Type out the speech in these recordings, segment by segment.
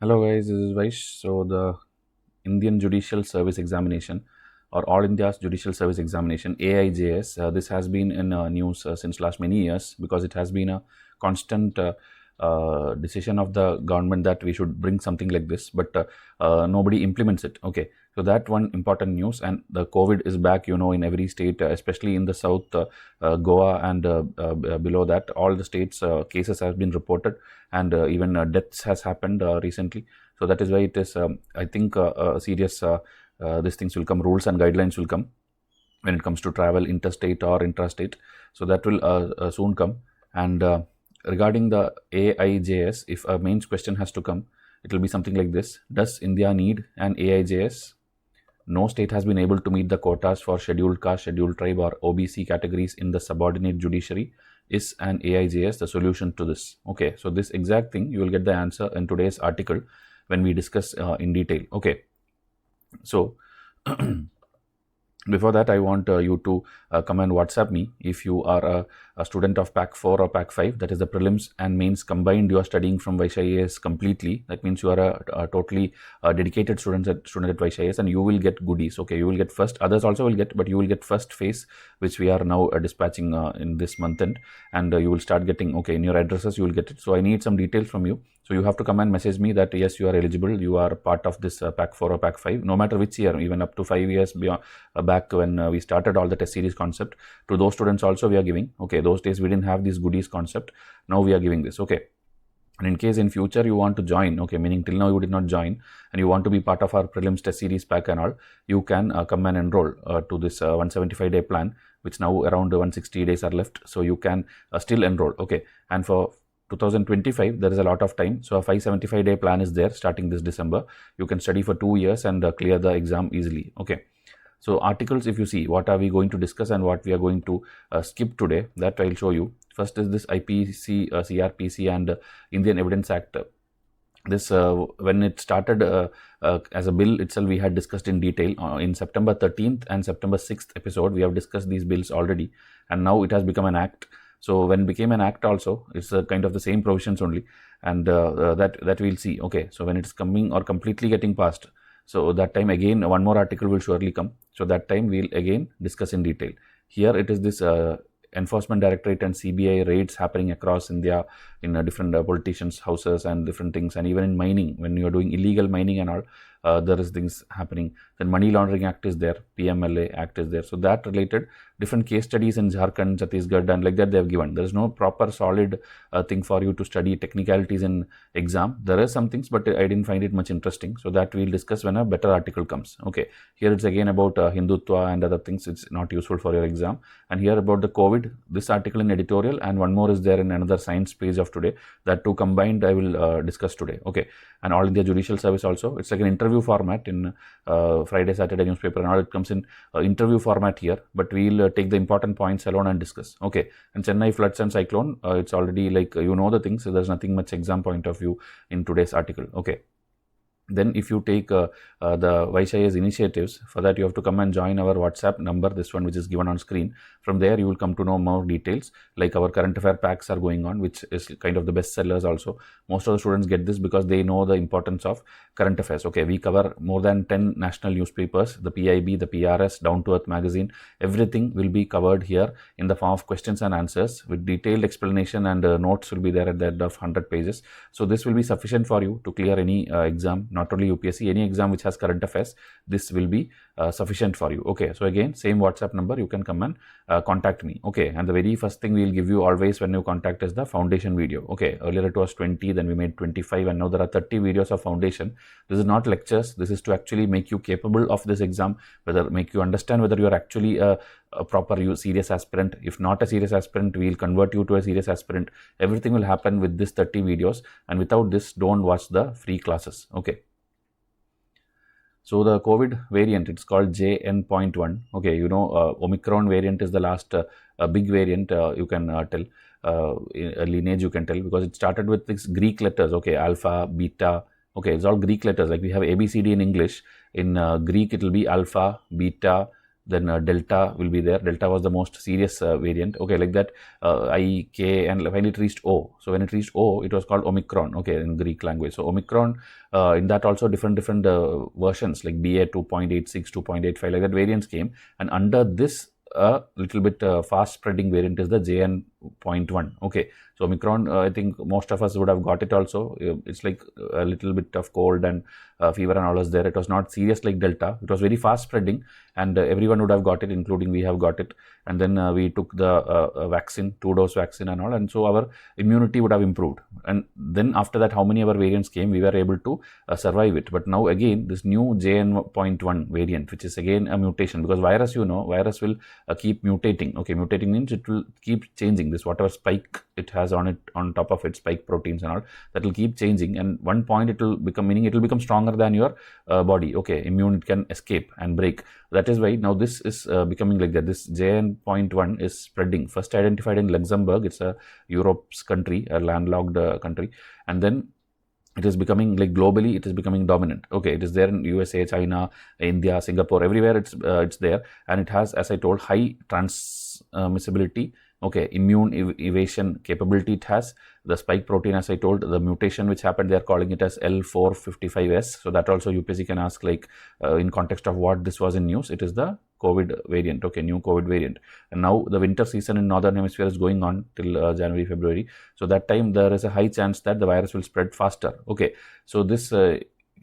Hello guys, this is Vaish. So the Indian Judicial Service Examination or All India's Judicial Service Examination AIJS, this has been in news since last many years because it has been a constant decision of the government that we should bring something like this, but nobody implements it. Okay, so that one important news. And the COVID is back, in every state, especially in the south, Goa and below that, all the states cases have been reported, and even deaths has happened recently. So that is why it is, I think, serious. These things will come, rules and guidelines will come when it comes to travel interstate or intrastate. So that will soon come. And regarding the AIJS, if a mains question has to come, it will be something like this. Does India need an AIJS? No state has been able to meet the quotas for scheduled caste, scheduled tribe or OBC categories in the subordinate judiciary. Is an AIJS the solution to this? Okay, so this exact thing, you will get the answer in today's article when we discuss in detail. Okay, so before that, I want you to come and WhatsApp me if you are a student of Pack 4 or Pack 5, that is the prelims and mains combined. You are studying from Vaishya IAS completely. That means you are a totally dedicated student at Vaishya IAS, and you will get goodies. Okay, you will get first, others also will get, but you will get first phase, which we are now dispatching in this month end, and you will start getting, okay, in your addresses you will get it. So I need some details from you. So you have to come and message me that yes, you are eligible, you are part of this Pack 4 or Pack 5, no matter which year, even up to 5 years beyond, back when we started all the test series concept. To those students also we are giving. Okay, those days we didn't have this goodies concept, now we are giving this. Okay, and in case in future you want to join, okay, meaning till now you did not join and you want to be part of our prelims test series pack and all, you can come and enroll to this 175-day plan, which now around 160 days are left. So you can still enroll. Okay, and for 2025 there is a lot of time, so a 575-day plan is there starting this December. You can study for 2 years and clear the exam easily. Okay, so articles, if you see, what are we going to discuss and what we are going to skip today, that I'll show you. First is this IPC, CRPC and Indian Evidence Act. This when it started as a bill itself, we had discussed in detail in September 13th and September 6th episode. We have discussed these bills already, and now it has become an act. So when it became an act also, it's kind of the same provisions only, and that we'll see. Okay, so when it's coming or completely getting passed, so that time again one more article will surely come. So that time we'll again discuss in detail. Here it is this Enforcement Directorate and CBI raids happening across India in different politicians' houses and different things, and even in mining, when you are doing illegal mining and all, there is things happening. Then Money Laundering Act is there, PMLA Act is there. So that related different case studies in Jharkhand, Chhattisgarh, and like that they have given. There is no proper solid thing for you to study technicalities in exam. There are some things, but I didn't find it much interesting. So that we'll discuss when a better article comes. Okay, here it's again about Hindutva and other things. It's not useful for your exam. And here about the COVID, this article in editorial, and one more is there in another science page of today. That two combined I will discuss today. Okay, and All India Judicial Service also. It's like an interview format in Friday, Saturday newspaper and all. It comes in interview format here, but we'll take the important points alone and discuss. Okay, and Chennai floods and cyclone, it's already like the things, so there's nothing much exam point of view in today's article. Okay, then if you take the Vaishya IAS initiatives, for that you have to come and join our WhatsApp number, this one which is given on screen. From there you will come to know more details, like our current affair packs are going on, which is kind of the best sellers also. Most of the students get this because they know the importance of current affairs. Okay, we cover more than 10 national newspapers, the PIB, the PRS, Down to Earth magazine. Everything will be covered here in the form of questions and answers with detailed explanation, and notes will be there at the end of 100 pages. So this will be sufficient for you to clear any exam, not only UPSC, any exam which has current affairs. This will be sufficient for you. Okay, so again, same WhatsApp number, you can come and contact me. Okay, and the very first thing we will give you always when you contact is the foundation video. Okay, earlier it was 20, then we made 25, and now there are 30 videos of foundation. This is not lectures, this is to actually make you capable of this exam, whether make you understand whether you are actually a proper serious aspirant. If not a serious aspirant, we will convert you to a serious aspirant. Everything will happen with this 30 videos, and without this, don't watch the free classes. Okay, so the COVID variant, it's called JN.1. Okay, Omicron variant is the last big variant, you can tell, lineage you can tell, because it started with these Greek letters. Okay, alpha, beta. Okay, it's all Greek letters. Like we have ABCD in English. In Greek, it will be alpha, beta, then Delta will be there. Delta was the most serious variant, okay, like that, I, K, and when it reached O. So when it reached O, it was called Omicron, okay, in Greek language. So Omicron, in that also different versions like BA 2.86, 2.85, like that variants came, and under this a little bit fast spreading variant is the JN.1. okay, so Omicron, I think most of us would have got it also. It's like a little bit of cold and fever and all is there. It was not serious like Delta. It was very fast spreading, and everyone would have got it, including we have got it. And then we took the vaccine, 2-dose vaccine and all, and so our immunity would have improved. And then after that, how many other variants came, we were able to survive it. But now again, this new JN.1 variant, which is again a mutation, because virus, you know, virus will keep mutating. Okay, mutating means it will keep changing. This whatever spike it has on it, on top of it, spike proteins and all, that will keep changing. And one point it will become, meaning it will become stronger than your body. Okay, immune can escape and break. That is why now this is becoming like that. This JN.1 is spreading. First identified in Luxembourg. It's a Europe's country, a landlocked country, and then it is becoming like globally, it is becoming dominant. Okay, it is there in USA, China, India, Singapore, everywhere it's there, and it has, as I told, high transmissibility. Okay, immune evasion capability it has. The spike protein, as I told, the mutation which happened, they are calling it as L455S. So that also UPSC can ask, like in context of what this was in news. It is the COVID variant, okay, new COVID variant. And now the winter season in Northern Hemisphere is going on till January, February. So that time there is a high chance that the virus will spread faster. Okay, so this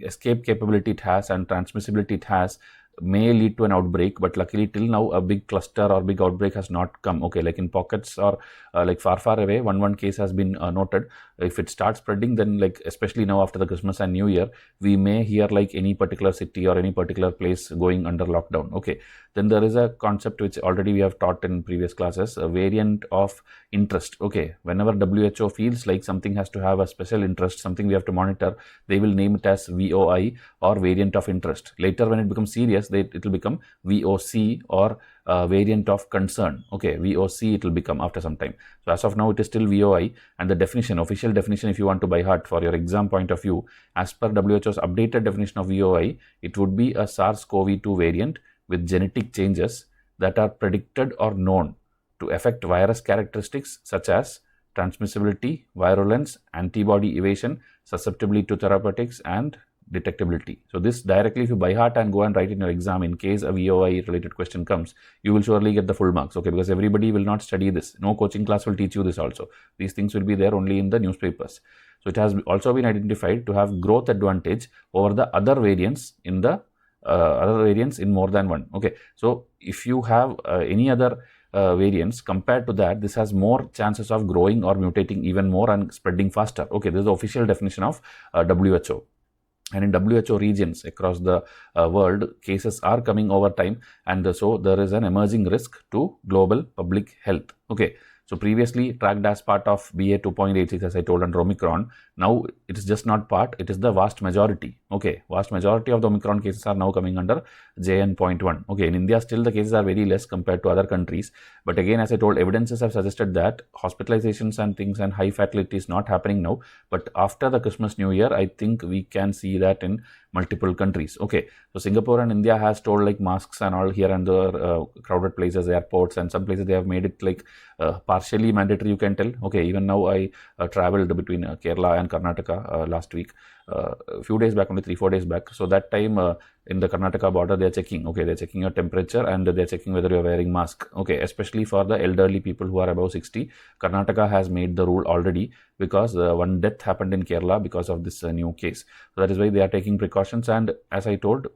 escape capability it has and transmissibility it has may lead to an outbreak, but luckily till now a big cluster or big outbreak has not come. Okay, like in pockets or like far away, one case has been noted. If it starts spreading, then like especially now after the Christmas and New Year, we may hear like any particular city or any particular place going under lockdown. Okay, then there is a concept which already we have taught in previous classes, a variant of interest. Okay, whenever WHO feels like something has to have a special interest, something we have to monitor, they will name it as VOI or variant of interest. Later when it becomes serious, it will become VOC or variant of concern. Okay, VOC it will become after some time. So as of now it is still VOI, and the definition, official definition, if you want to by heart for your exam point of view, as per WHO's updated definition of VOI, it would be a SARS-CoV-2 variant with genetic changes that are predicted or known to affect virus characteristics such as transmissibility, virulence, antibody evasion, susceptibility to therapeutics, and detectability. So this directly, if you by heart and go and write in your exam, in case a VOI related question comes, you will surely get the full marks. Okay, because everybody will not study this. No coaching class will teach you this also. These things will be there only in the newspapers. So it has also been identified to have growth advantage over the other variants in the in more than one. Okay, so if you have any other variants compared to that, this has more chances of growing or mutating even more and spreading faster. Okay, this is the official definition of WHO. And in WHO regions across the world, cases are coming over time, and so there is an emerging risk to global public health. Okay, so previously tracked as part of BA 2.86, as I told, under Omicron. Now it is just not part, it is the vast majority. Okay, vast majority of the Omicron cases are now coming under JN.1. Okay, in India still the cases are very less compared to other countries, but again, as I told, evidences have suggested that hospitalizations and things and high fatality is not happening now, but after the Christmas New Year, I think we can see that in multiple countries. Okay, so Singapore and India has told like masks and all here and there, crowded places, airports, and some places they have made it like partially mandatory, you can tell. Okay, even now I traveled between Kerala and Karnataka last week, a few days back, only 3-4 days back. So that time in the Karnataka border, they are checking. Okay, they are checking your temperature and they are checking whether you are wearing mask. Okay, especially for the elderly people who are above 60. Karnataka has made the rule already because one death happened in Kerala because of this new case. So that is why they are taking precautions, and as I told,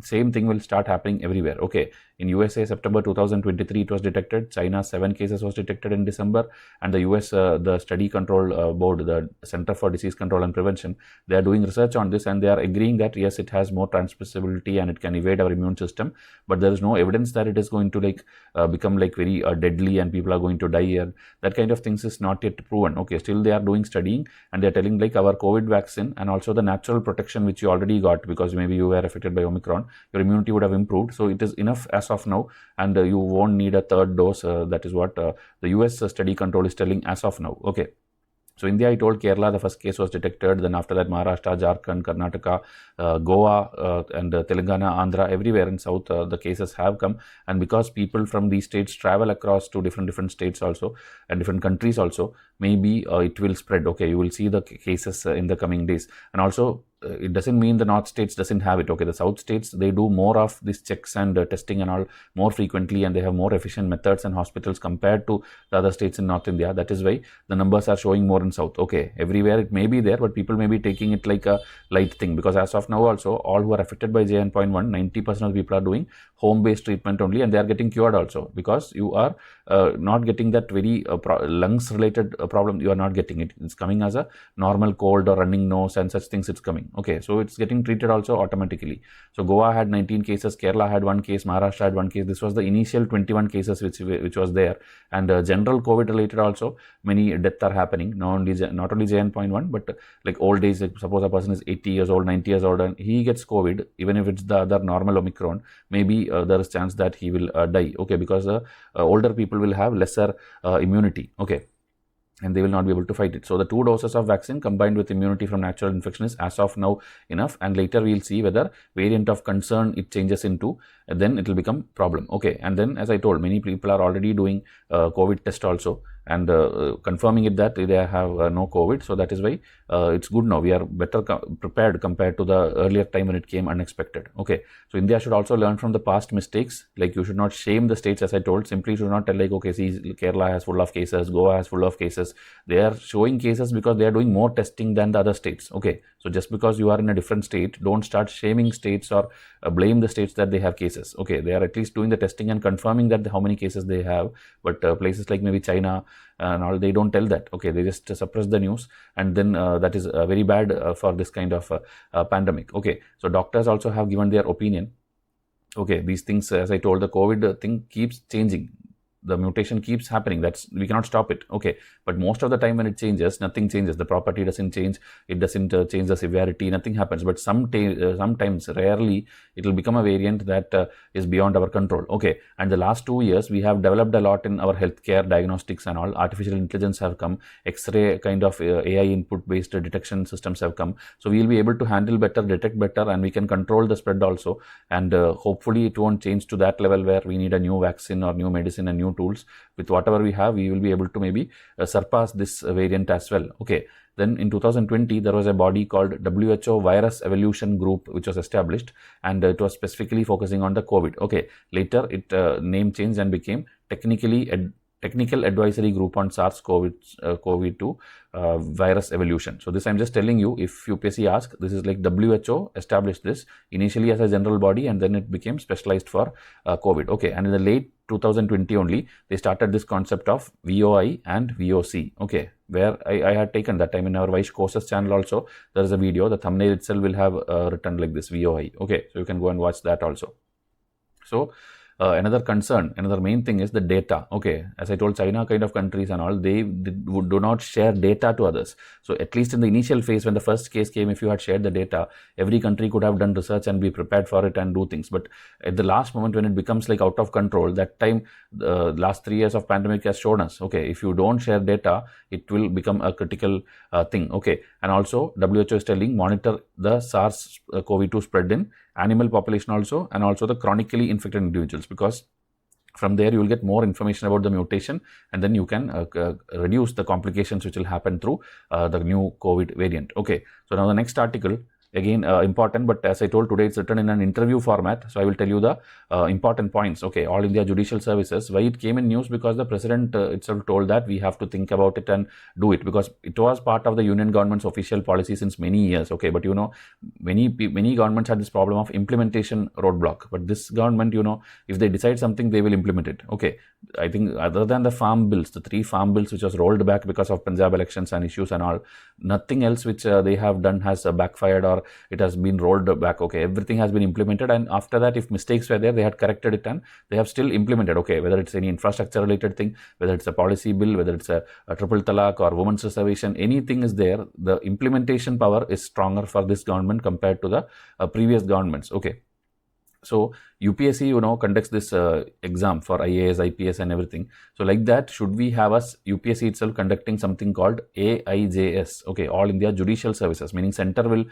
same thing will start happening everywhere. Okay, in USA, September 2023 it was detected. China, 7 cases was detected in December, and the US, the Study Control Board, the Center for Disease Control and Prevention, they are doing research on this, and they are agreeing that yes, it has more transmissibility and it can evade our immune system, but there is no evidence that it is going to like become like very deadly and people are going to die, and that kind of things is not yet proven. Okay, still they are doing studying, and they are telling like our COVID vaccine and also the natural protection which you already got because maybe you were affected by Omicron, your immunity would have improved, so it is enough as of now, and you won't need a third dose. That is what the US study control is telling as of now. Okay, So India, I told Kerala, the first case was detected. Then after that, Maharashtra, Jharkhand, Karnataka, Goa, and Telangana, Andhra, everywhere in south, the cases have come. And because people from these states travel across to different states also and different countries also, maybe it will spread. Okay, you will see the cases in the coming days. And also, it doesn't mean the north states doesn't have it. Okay, the south states, they do more of these checks and testing and all more frequently, and they have more efficient methods and hospitals compared to the other states in North India. That is why the numbers are showing more in south. Okay, everywhere it may be there, but people may be taking it like a light thing, because as of now also, all who are affected by JN.1, 90% of the people are doing home-based treatment only, and they are getting cured also, because you are not getting that very lungs related problem. You are not getting it. It's coming as a normal cold or running nose and such things. It's coming. Okay, so it's getting treated also automatically. So Goa had 19 cases, Kerala had 1 case, Maharashtra had 1 case. This was the initial 21 cases which was there. And general COVID related also, many deaths are happening. Not only JN.1, but like old age. Like suppose a person is 80 years old, 90 years old, and he gets COVID, even if it's the other normal Omicron, maybe there is chance that he will die. Okay, because older people will have lesser immunity. Okay, and they will not be able to fight it. So the 2 doses of vaccine combined with immunity from natural infection is as of now enough, and later we will see whether variant of concern it changes into, then it will become problem. Okay, and then as I told, many people are already doing COVID test also, and confirming it that they have no COVID. So that is why it's good now. We are better prepared compared to the earlier time when it came unexpected. Okay, so India should also learn from the past mistakes. Like, you should not shame the states, as I told. Simply should not tell like, okay, see, Kerala has full of cases, Goa has full of cases. They are showing cases because they are doing more testing than the other states. Okay, so just because you are in a different state, don't start shaming states or blame the states that they have cases. Okay, they are at least doing the testing and confirming that how many cases they have. But places like maybe China and all, they don't tell that. Okay, they just suppress the news, and then that is very bad for this kind of pandemic. Okay, so doctors also have given their opinion. Okay, these things, as I told, the COVID thing keeps changing. The mutation keeps happening. We cannot stop it. Okay, but most of the time when it changes, nothing changes. The property doesn't change. It doesn't change the severity. Nothing happens. But sometimes, rarely, it will become a variant that is beyond our control. Okay, and the last 2 years we have developed a lot in our healthcare diagnostics and all. Artificial intelligence have come. X-ray kind of AI input based detection systems have come. So we will be able to handle better, detect better, and we can control the spread also. And hopefully it won't change to that level where we need a new vaccine or new medicine and new tools. With whatever we have, we will be able to maybe surpass this variant as well. Okay, then in 2020 there was a body called WHO Virus Evolution Group which was established, and it was specifically focusing on the COVID. Okay, later it name changed and became Technical Advisory Group on SARS-CoV-2 virus evolution. So this I'm just telling you, if UPSC asks, this is like WHO established this initially as a general body, and then it became specialized for COVID. Okay, and in the late 2020 only, they started this concept of VOI and VOC. Okay, where I had taken that time in our Vice courses channel also, there is a video. The thumbnail itself will have written like this, VOI. Okay, so you can go and watch that also. So another main thing is the data. Okay, as I told, China kind of countries and all, they do not share data to others. So at least in the initial phase, when the first case came, if you had shared the data, every country could have done research and be prepared for it and do things. But at the last moment, when it becomes like out of control, that time, the last 3 years of pandemic has shown us, okay, if you don't share data, it will become a critical thing. Okay, and also WHO is telling, monitor the SARS-CoV-2 spread in animal population also, and also the chronically infected individuals, because from there you will get more information about the mutation, and then you can reduce the complications which will happen through the new COVID variant. Okay, so now the next article, again important, but as I told, today it's written in an interview format, so I will tell you the important points. Okay, All India Judicial Services, why it came in news, because the president itself told that we have to think about it and do it, because it was part of the union government's official policy since many years. Okay, but you know, many governments had this problem of implementation roadblock, but this government, you know, if they decide something, they will implement it. Okay, I think other than the farm bills, the 3 farm bills which was rolled back because of Punjab elections and issues and all, nothing else which they have done has backfired or it has been rolled back. Okay, everything has been implemented, and after that, if mistakes were there, they had corrected it and they have still implemented. Okay, whether it's any infrastructure related thing, whether it's a policy bill, whether it's a triple talaq or women's reservation, anything is there, the implementation power is stronger for this government compared to the previous governments. Okay, So UPSC, conducts this exam for IAS, IPS and everything. So like that, should we have us UPSC itself conducting something called AIJS, okay, All India Judicial Services, meaning center will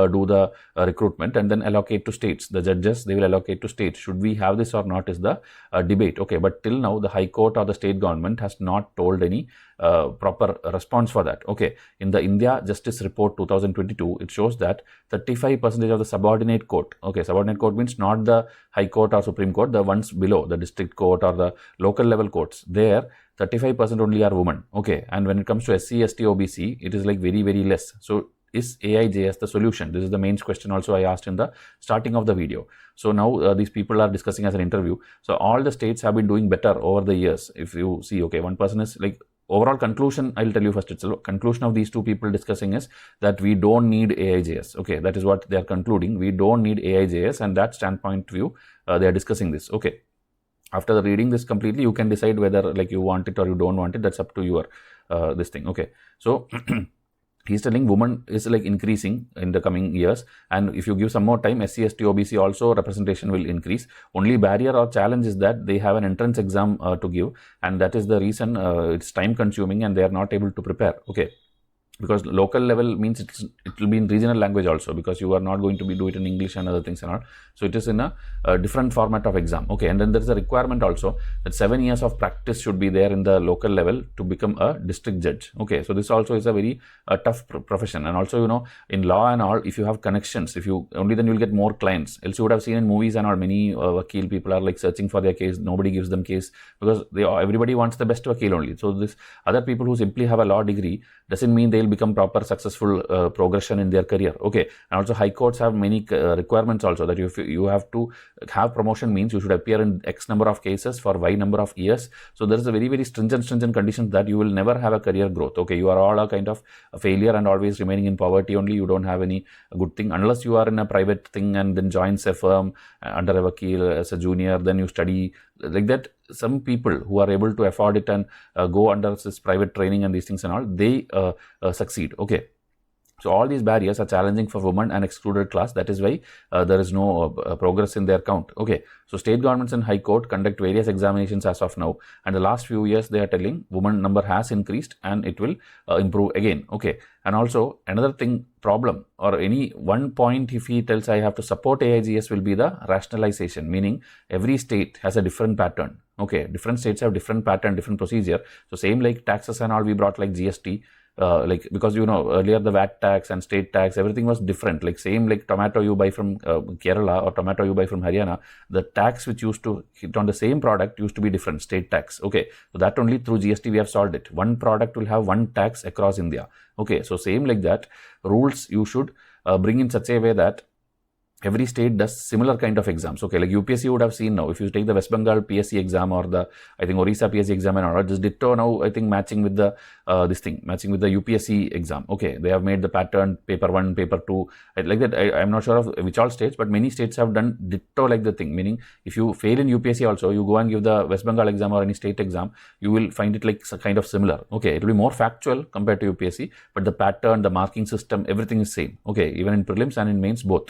do the recruitment and then allocate to states. The judges, they will allocate to states. Should we have this or not is the debate, okay. But till now, the High Court or the state government has not told any proper response for that, okay. In the India Justice Report 2022, it shows that 35% of the subordinate court, okay, subordinate court means not the High Court or Supreme Court, the ones below, the district court or the local level courts, there 35% only are women, okay. And when it comes to SC, ST, OBC, it is like very, very less. So is AIJS the solution? This is the main question also I asked in the starting of the video. So now these people are discussing as an interview. So all the states have been doing better over the years. If you see, okay, one person is like, overall conclusion, I'll tell you first itself. Conclusion of these two people discussing is that we don't need AIJS. Okay, that is what they are concluding. We don't need AIJS, and that standpoint view, they are discussing this. Okay. After reading this completely, you can decide whether like you want it or you don't want it. That's up to your this thing. Okay. So he's telling women is like increasing in the coming years, and if you give some more time, SC, ST, OBC also representation will increase. Only barrier or challenge is that they have an entrance exam to give, and that is the reason it's time consuming and they are not able to prepare. Okay. Because local level means it will be in regional language also, because you are not going to do it in English and other things and all. So it is in a different format of exam. Okay, and then there is a requirement also that 7 years of practice should be there in the local level to become a district judge. Okay, so this also is a very tough profession. And also, in law and all, if you have connections, if you only then you will get more clients. Else you would have seen in movies and all, many vakil people are like searching for their case. Nobody gives them case because everybody wants the best vakil only. So this other people who simply have a law degree doesn't mean they'll become proper successful progression in their career. Okay, and also high courts have many requirements also that you have to have promotion means you should appear in X number of cases for Y number of years. So there is a very, very stringent conditions that you will never have a career growth. Okay, you are all a kind of a failure and always remaining in poverty only. You don't have any good thing unless you are in a private thing and then joins a firm under a vakil as a junior, then you study like that. Some people who are able to afford it and go under this private training and these things and all, they succeed. Okay. So all these barriers are challenging for women and excluded class. That is why there is no progress in their count. Okay. So state governments and high court conduct various examinations as of now. And the last few years they are telling women number has increased and it will improve again. Okay. And also another thing, problem or any one point if he tells I have to support AIJS will be the rationalization, meaning every state has a different pattern. Okay. Different states have different pattern, different procedure. So same like taxes and all, we brought like GST. Because earlier the VAT tax and state tax, everything was different. Like same like tomato you buy from Kerala or tomato you buy from Haryana, the tax which used to hit on the same product used to be different, state tax. Okay, so that only through GST we have solved it. One product will have one tax across India. Okay, so same like that, rules you should bring in such a way that every state does similar kind of exams. Okay, like UPSC would have seen now, if you take the West Bengal PSC exam or the, I think, Orissa PSC exam and all, just ditto now, I think, matching with the, matching with the UPSC exam. Okay, they have made the pattern, paper 1, paper 2, like that. I'm not sure of which all states, but many states have done ditto like the thing, meaning if you fail in UPSC also, you go and give the West Bengal exam or any state exam, you will find it like kind of similar. Okay, it will be more factual compared to UPSC, but the pattern, the marking system, everything is same. Okay, even in prelims and in mains both.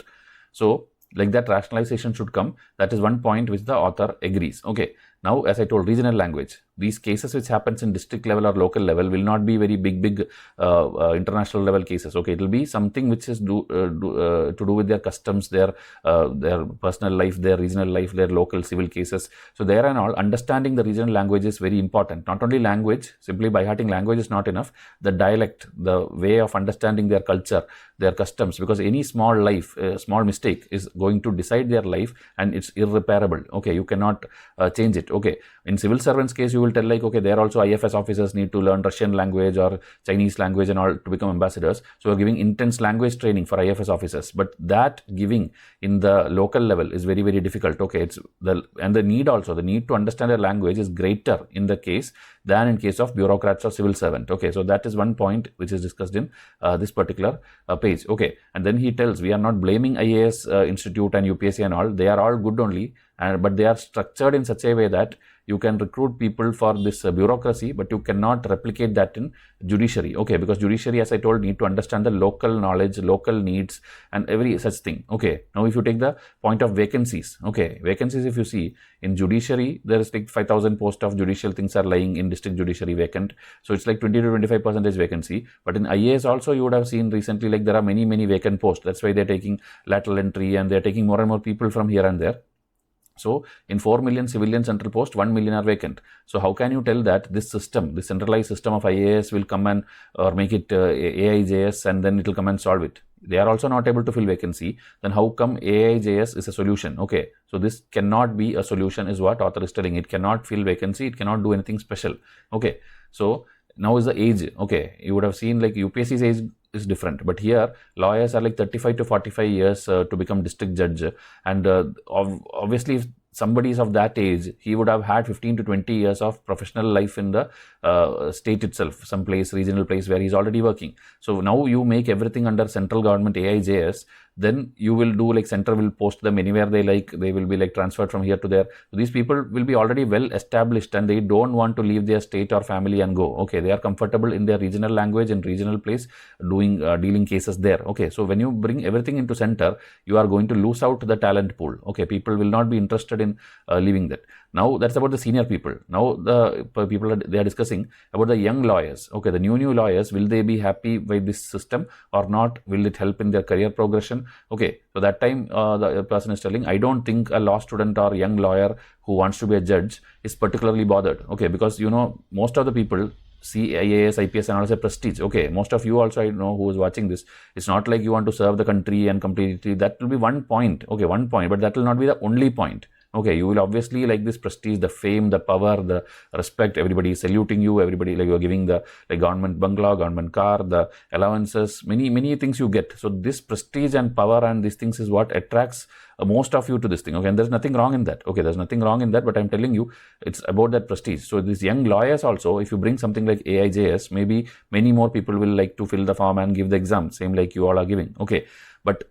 So like that rationalization should come. That is one point which the author agrees. Okay. Now, as I told, regional language, these cases which happens in district level or local level will not be very big international level cases. Okay, it will be something which is to do with their customs, their personal life, their regional life, their local civil cases. So there and all, understanding the regional language is very important. Not only language, simply by hearting language is not enough. The dialect, the way of understanding their culture, their customs, because any small small mistake is going to decide their life and it's irreparable. Okay, you cannot change it. Okay, in civil servants case, you will tell like, okay, there also IFS officers need to learn Russian language or Chinese language and all to become ambassadors. So we're giving intense language training for IFS officers, but that giving in the local level is very, very difficult. Okay, the need to understand their language is greater in the case than in case of bureaucrats or civil servant. Okay, so that is one point which is discussed in this particular page. Okay, and then he tells we are not blaming IAS Institute and UPSC and all. They are all good only. But they are structured in such a way that you can recruit people for this bureaucracy, but you cannot replicate that in judiciary, okay, because judiciary, as I told, need to understand the local knowledge, local needs and every such thing, okay. Now if you take the point of vacancies, okay, vacancies, if you see in judiciary, there is like 5,000 posts of judicial things are lying in district judiciary vacant, so it's like 20 to 25% vacancy. But in IAS also, you would have seen recently, like there are many vacant posts. That's why they're taking lateral entry and they're taking more and more people from here and there. So in 4 million civilian central posts, 1 million are vacant. So how can you tell that this system, this centralized system of IAS will come and or make it AIJS and then it will come and solve it? They are also not able to fill vacancy. Then how come AIJS is a solution? Okay, so this cannot be a solution is what author is telling. It cannot fill vacancy. It cannot do anything special. Okay, so now is the age. Okay, you would have seen like UPSC's age is different, but here lawyers are like 35 to 45 years to become district judge, and obviously if somebody is of that age, he would have had 15 to 20 years of professional life in the state itself, some place, regional place where he's already working. So now you make everything under central government AIJS, then you will do like center will post them anywhere they like, they will be like transferred from here to there. So these people will be already well established and they don't want to leave their state or family and go. Okay, they are comfortable in their regional language and regional place doing dealing cases there. Okay, so when you bring everything into center, you are going to lose out the talent pool. Okay, people will not be interested in leaving that. Now that's about the senior people. Now the people they are discussing about the young lawyers. Okay, the new lawyers, will they be happy with this system or not? Will it help in their career progression? Okay, so that time the person is telling, I don't think a law student or young lawyer who wants to be a judge is particularly bothered. Okay, because you know most of the people see IAS, IPS and all as a prestige. Okay, most of you also, I know who is watching this, it's not like you want to serve the country and completely, that will be one point. Okay, one point, but that will not be the only point. Okay, you will obviously like this prestige, the fame, the power, the respect, everybody is saluting you, everybody like you are giving the like government bungalow, government car, the allowances, many things you get. So this prestige and power and these things is what attracts most of you to this thing. Okay, and there's nothing wrong in that. Okay, there's nothing wrong in that, but I'm telling you, it's about that prestige. So these young lawyers also, if you bring something like AIJS, maybe many more people will like to fill the form and give the exam, same like you all are giving. Okay, but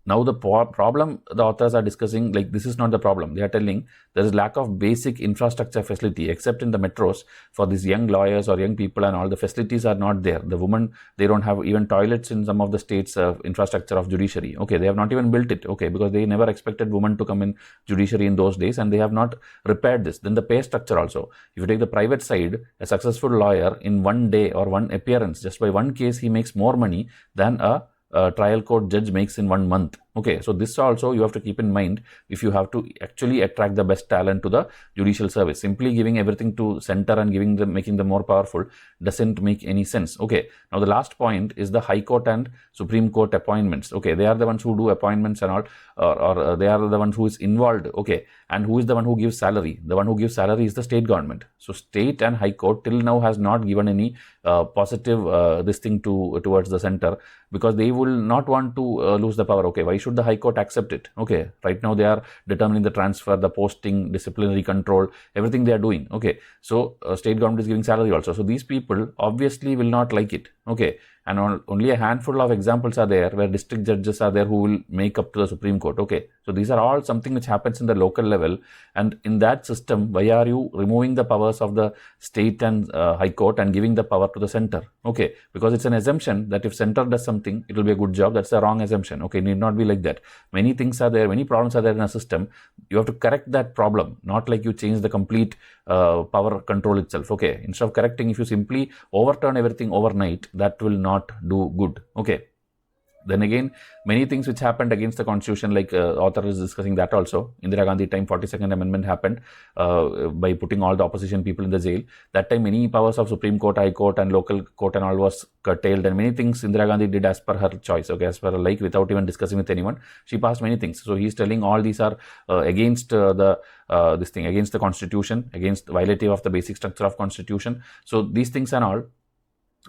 now the problem the authors are discussing, like this is not the problem. They are telling there is lack of basic infrastructure facility, except in the metros for these young lawyers or young people, and all the facilities are not there. The women, they don't have even toilets in some of the states infrastructure of judiciary. Okay, they have not even built it. Okay, because they never expected women to come in judiciary in those days, and they have not repaired this. Then the pay structure also. If you take the private side, a successful lawyer in one day or one appearance, just by one case, he makes more money than a trial court judge makes in 1 month. Okay, so this also you have to keep in mind if you have to actually attract the best talent to the judicial service. Simply giving everything to center and giving them, making them more powerful doesn't make any sense. Okay, now the last point is the High Court and Supreme Court appointments. Okay, they are the ones who do appointments and all, or they are the ones who is involved. Okay, and who is the one who gives salary? The one who gives salary is the state government. So state and High Court till now has not given any positive this thing towards the center, because they will not want to lose the power. Okay, why should the High Court accept it? Okay, right now they are determining the transfer, the posting, disciplinary control, everything they are doing. Okay, so state government is giving salary also. So these people obviously will not like it. Okay, and only a handful of examples are there where district judges are there who will make up to the Supreme Court. Okay, so these are all something which happens in the local level, and in that system, why are you removing the powers of the state and High Court and giving the power to the center? Okay, because it's an assumption that if center does something, it will be a good job. That's a wrong assumption. Okay, it need not be like that. Many things are there, many problems are there in a system. You have to correct that problem, not like you change the complete power control itself. Okay, instead of correcting, if you simply overturn everything overnight, that will not do good. Okay, then again, many things which happened against the constitution, like author is discussing that also. Indira Gandhi time, 42nd amendment happened by putting all the opposition people in the jail. That time many powers of Supreme Court, High Court and local court and all was curtailed, and many things Indira Gandhi did as per her choice. Okay, as per her like, without even discussing with anyone, she passed many things. So he's telling all these are against this thing, against the constitution, against violative of the basic structure of constitution. So these things and all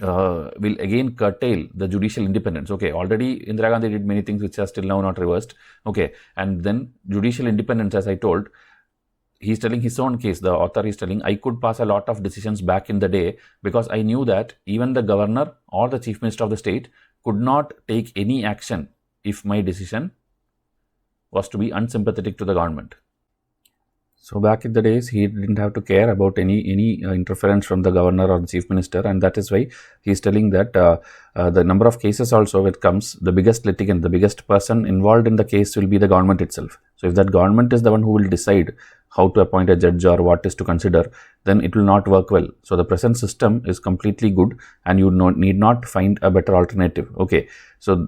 will again curtail the judicial independence. Okay, already Indira Gandhi did many things which are still now not reversed. Okay, and then judicial independence, as I told, he's telling his own case. The author is telling, I could pass a lot of decisions back in the day because I knew that even the governor or the chief minister of the state could not take any action if my decision was to be unsympathetic to the government. So back in the days, he didn't have to care about any interference from the governor or the chief minister, and that is why he is telling that the number of cases also it comes, the biggest litigant, the biggest person involved in the case will be the government itself. So if that government is the one who will decide how to appoint a judge or what is to consider, then it will not work well. So the present system is completely good, and you need not find a better alternative. Okay, so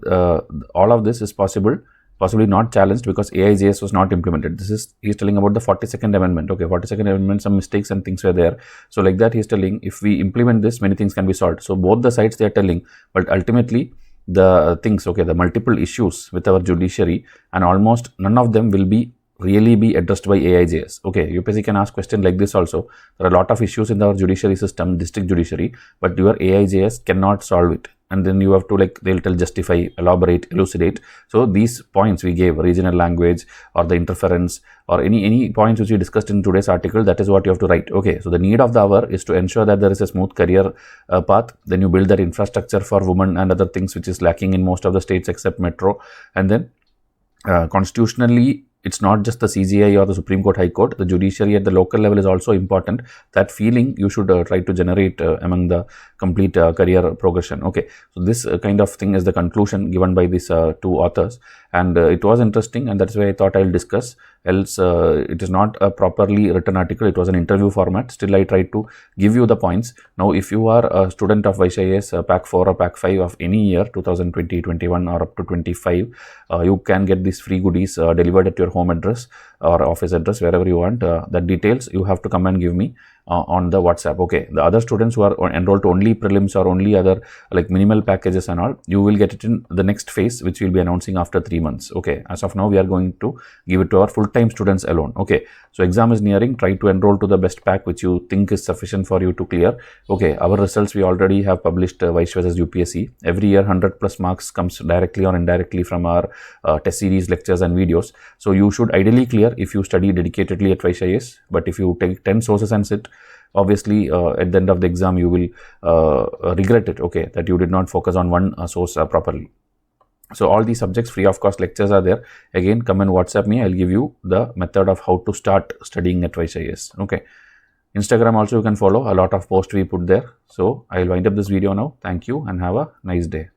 all of this is possibly not challenged because AIJS was not implemented. He's telling about the 42nd amendment. Okay, 42nd amendment, some mistakes and things were there. So like that, he's telling if we implement this, many things can be solved. So both the sides they are telling, but ultimately the things, okay, the multiple issues with our judiciary, and almost none of them will really be addressed by AIJS. Okay, UPSC can ask question like this also. There are a lot of issues in our judiciary system, district judiciary, but your AIJS cannot solve it. And then you have to, like, they'll tell justify, elaborate, elucidate. So these points we gave, regional language or the interference or any points which we discussed in today's article, that is what you have to write. Okay, so the need of the hour is to ensure that there is a smooth career path. Then you build that infrastructure for women and other things which is lacking in most of the states except metro. And then constitutionally, it's not just the CGI or the Supreme Court, High Court. The judiciary at the local level is also important. That feeling you should try to generate among the complete career progression. Okay, so this kind of thing is the conclusion given by these two authors, and it was interesting, and that's why I thought I'll discuss. Else, it is not a properly written article. It was an interview format. Still, I tried to give you the points. Now, if you are a student of IAS Pack 4 or Pack 5 of any year, 2020, 21 or up to 25, you can get these free goodies delivered at your home address or office address, wherever you want. The details you have to come and give me on the WhatsApp. Okay, the other students who are enrolled to only prelims or only other like minimal packages and all, you will get it in the next phase, which we will be announcing after 3 months. Okay, as of now, we are going to give it to our full-time students alone. Okay, so exam is nearing. Try to enroll to the best pack which you think is sufficient for you to clear. Okay, our results we already have published Vice versus UPSC. Every year 100+ marks comes directly or indirectly from our test series, lectures and videos. So you should ideally clear if you study dedicatedly at Vice IAS. But if you take 10 sources and sit, obviously at the end of the exam you will regret it, okay, that you did not focus on one source properly. So all these subjects free of cost lectures are there. Again, come and WhatsApp me. I'll give you the method of how to start studying at Vice IAS. Okay, Instagram also you can follow. A lot of posts we put there. So I'll wind up this video now. Thank you and have a nice day.